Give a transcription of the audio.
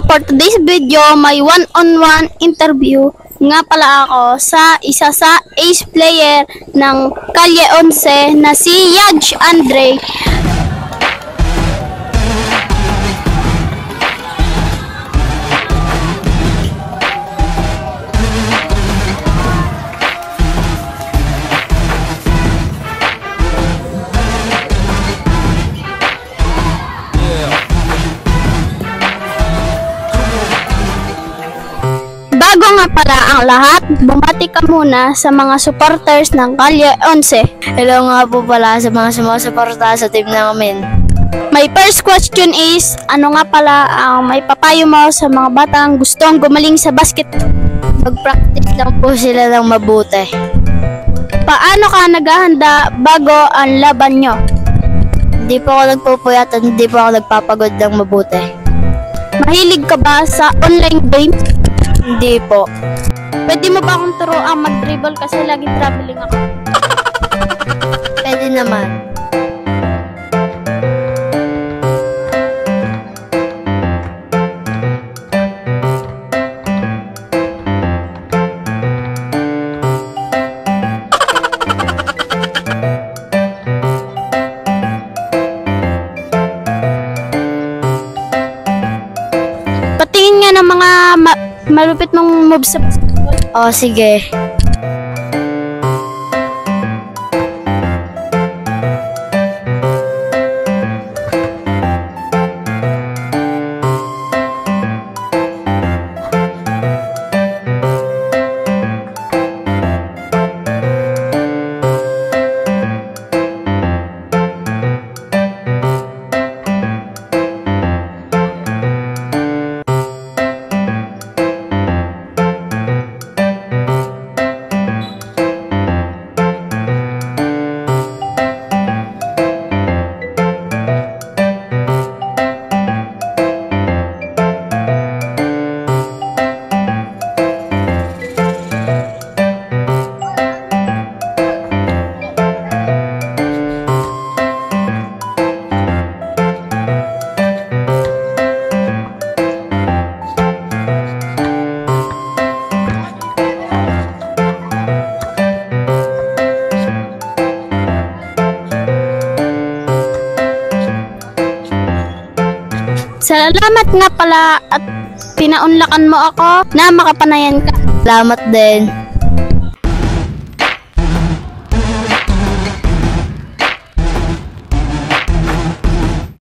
for today's video, may one-on-one interview nga pala ako sa isa sa ace player ng Calle 11 na si Yaj Andre. Bago nga pala ang lahat, bumati ka muna sa mga supporters ng Calle 11. Hello nga po pala sa mga sumusuporta sa team namin. My first question is, ano nga pala ang may papayo mo sa mga batang gustong gumaling sa basket? Mag-practice lang po sila ng mabuti. Paano ka naghahanda bago ang laban nyo? Hindi po ako nagpupuyat at hindi po ako nagpapagod ng mabuti. Mahilig ka ba sa online games? Hindi po. Pwede mo ba akong turuan mag-dribble kasi laging traveling ako? Pwede naman. Patingin nga ng mga malupit mong moves sa basketball. O, sige. Salamat nga pala at pinaunlakan mo ako na makapanayan ka. Salamat din.